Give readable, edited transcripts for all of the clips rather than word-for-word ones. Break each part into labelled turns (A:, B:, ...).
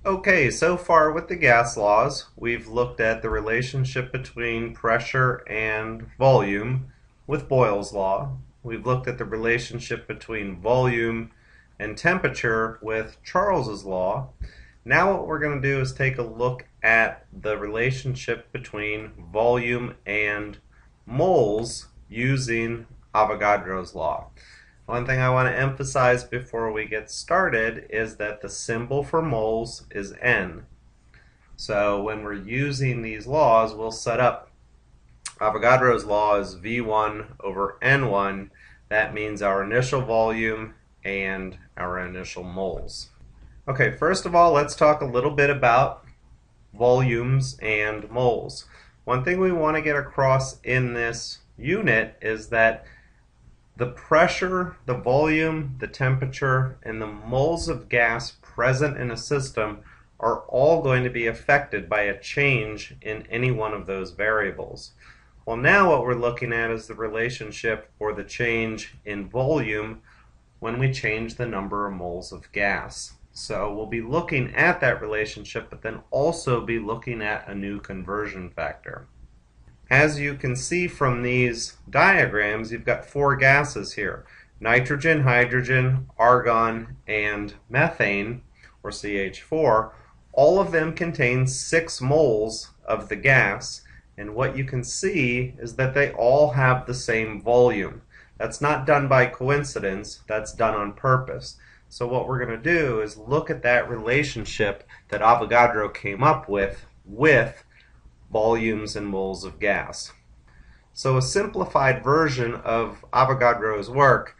A: Okay, so far with the gas laws, we've looked at the relationship between pressure and volume with Boyle's law. We've looked at the relationship between volume and temperature with Charles's law. Now what we're going to do is take a look at the relationship between volume and moles using Avogadro's law. One thing I want to emphasize before we get started is that the symbol for moles is N. So when we're using these laws, we'll set up Avogadro's law is V1 over N1. That means our initial volume and our initial moles. Okay, first of all, let's talk a little bit about volumes and moles. One thing we want to get across in this unit is that the pressure, the volume, the temperature, and the moles of gas present in a system are all going to be affected by a change in any one of those variables. Well, now what we're looking at is the relationship for the change in volume when we change the number of moles of gas. So we'll be looking at that relationship, but then also be looking at a new conversion factor. As you can see from these diagrams, you've got four gases here: nitrogen, hydrogen, argon, and methane, or CH4. All of them contain 6 moles of the gas, and what you can see is that they all have the same volume. That's not done by coincidence, that's done on purpose. So what we're going to do is look at that relationship that Avogadro came up with volumes and moles of gas. So a simplified version of Avogadro's work,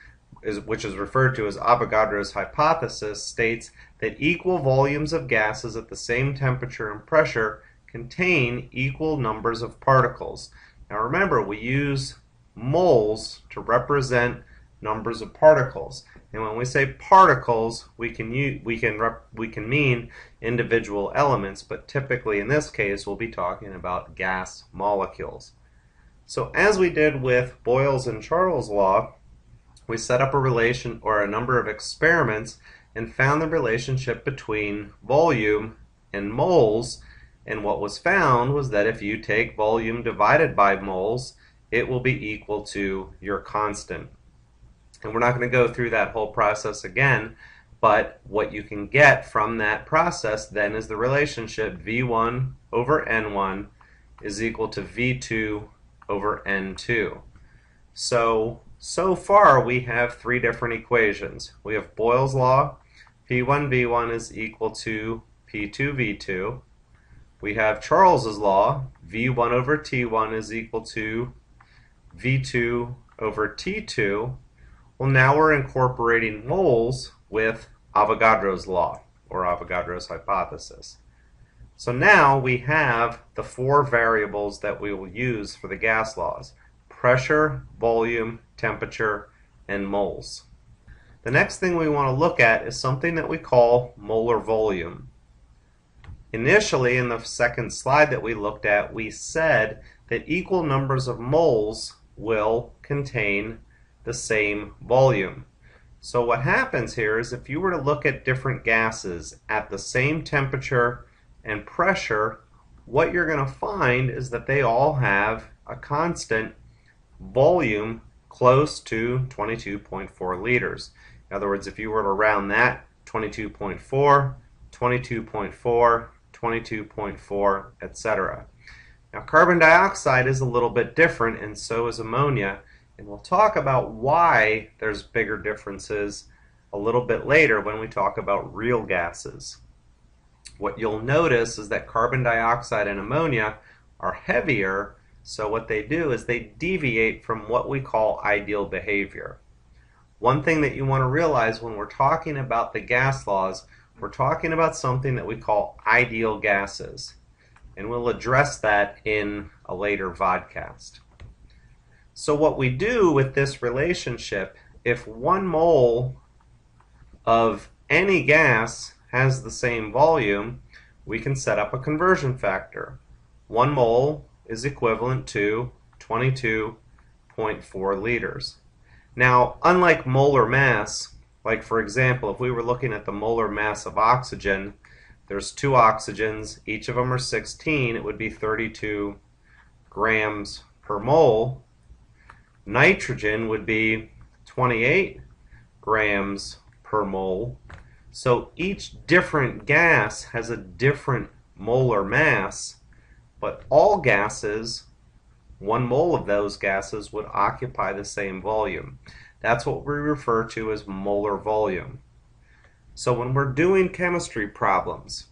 A: which is referred to as Avogadro's hypothesis, states that equal volumes of gases at the same temperature and pressure contain equal numbers of particles. Now remember, we use moles to represent numbers of particles. And when we say particles, we can mean individual elements, but typically in this case we'll be talking about gas molecules. So as we did with Boyle's and Charles' law, we set up a relation or a number of experiments and found the relationship between volume and moles, and what was found was that if you take volume divided by moles, it will be equal to your constant. And we're not going to go through that whole process again, but what you can get from that process then is the relationship V1 over N1 is equal to V2 over N2. So far we have 3 different equations. We have Boyle's law, P1V1 is equal to P2V2. We have Charles's law, V1 over T1 is equal to V2 over T2. Well, now we're incorporating moles with Avogadro's law, or Avogadro's hypothesis. So now we have the 4 variables that we will use for the gas laws: pressure, volume, temperature, and moles. The next thing we want to look at is something that we call molar volume. Initially, in the second slide that we looked at, we said that equal numbers of moles will contain the same volume. So what happens here is if you were to look at different gases at the same temperature and pressure, what you're going to find is that they all have a constant volume close to 22.4 liters. In other words, if you were to round that, 22.4, 22.4, 22.4, etc. Now carbon dioxide is a little bit different, and so is ammonia. And we'll talk about why there's bigger differences a little bit later when we talk about real gases. What you'll notice is that carbon dioxide and ammonia are heavier, so what they do is they deviate from what we call ideal behavior. One thing that you want to realize when we're talking about the gas laws, we're talking about something that we call ideal gases. And we'll address that in a later vodcast. So what we do with this relationship, if 1 mole of any gas has the same volume, we can set up a conversion factor. 1 mole is equivalent to 22.4 liters. Now, unlike molar mass, like for example, if we were looking at the molar mass of oxygen, there's 2 oxygens, each of them are 16, it would be 32 grams per mole. Nitrogen would be 28 grams per mole. So each different gas has a different molar mass, but all gases, 1 mole of those gases would occupy the same volume. That's what we refer to as molar volume. So when we're doing chemistry problems,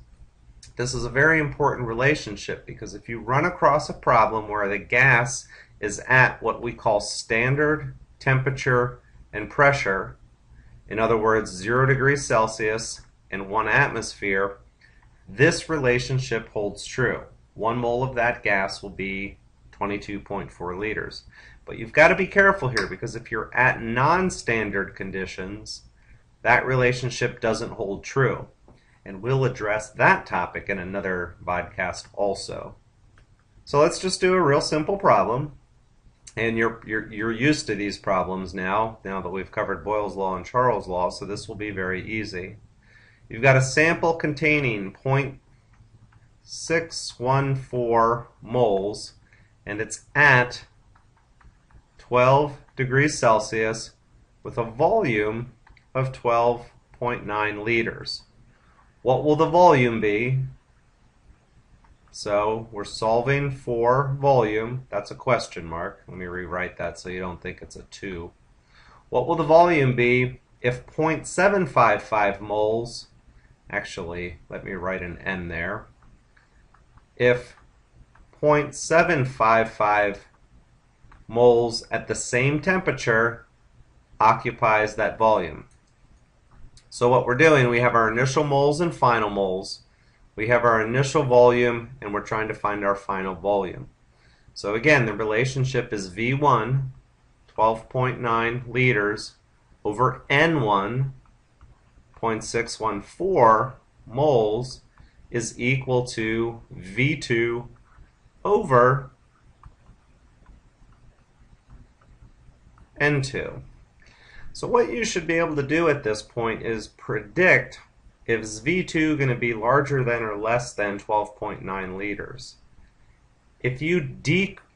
A: this is a very important relationship, because if you run across a problem where the gas is at what we call standard temperature and pressure, in other words 0 degrees Celsius and 1 atmosphere, this relationship holds true. 1 mole of that gas will be 22.4 liters. But you've got to be careful here, because if you're at non-standard conditions, that relationship doesn't hold true. And we'll address that topic in another podcast also. So let's just do a real simple problem. And you're used to these problems now that we've covered Boyle's law and Charles' law, so this will be very easy. You've got a sample containing 0.614 moles, and it's at 12 degrees Celsius with a volume of 12.9 liters. What will the volume be? So we're solving for volume. That's a question mark. Let me rewrite that so you don't think it's a 2. What will the volume be if 0.755 moles, actually let me write an N there, if 0.755 moles at the same temperature occupies that volume? So what we're doing, we have our initial moles and final moles. We have our initial volume, and we're trying to find our final volume. So again, the relationship is V1, 12.9 liters, over N1, 0.614 moles, is equal to V2 over N2. So what you should be able to do at this point is predict if V2 going to be larger than or less than 12.9 liters. If you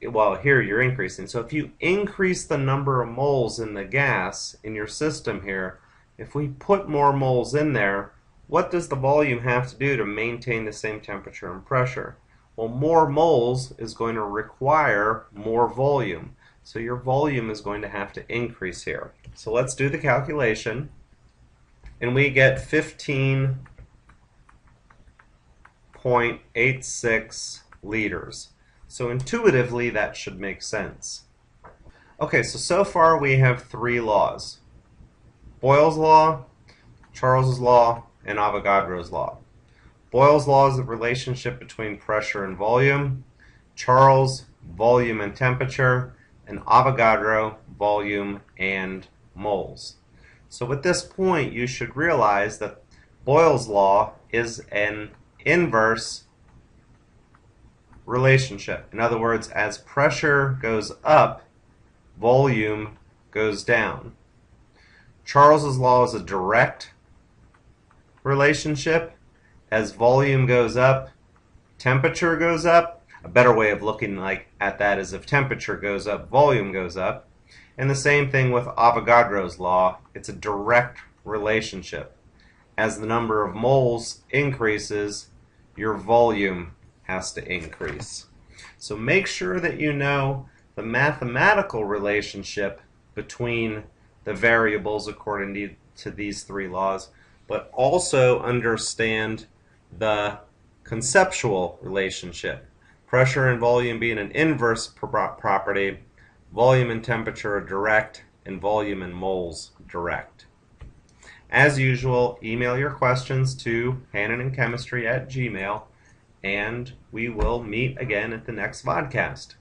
A: well, here you're increasing. So if you increase the number of moles in the gas in your system here, if we put more moles in there, what does the volume have to do to maintain the same temperature and pressure? Well, more moles is going to require more volume. So your volume is going to have to increase here. So let's do the calculation. And we get 15.86 liters. So intuitively that should make sense. Okay, so far we have 3 laws. Boyle's law, Charles's law, and Avogadro's law. Boyle's law is the relationship between pressure and volume. Charles, volume and temperature. And Avogadro, volume and moles. So at this point you should realize that Boyle's law is an inverse relationship. In other words, as pressure goes up, volume goes down. Charles's law is a direct relationship. As volume goes up, temperature goes up. A better way of looking at that is if temperature goes up, volume goes up. And the same thing with Avogadro's law. It's a direct relationship. As the number of moles increases, your volume has to increase. So make sure that you know the mathematical relationship between the variables according to these 3 laws, but also understand the conceptual relationship. Pressure and volume being an inverse property, volume and temperature are direct, and volume and moles direct. As usual, email your questions to hannonandchemistry@gmail.com, and we will meet again at the next vodcast.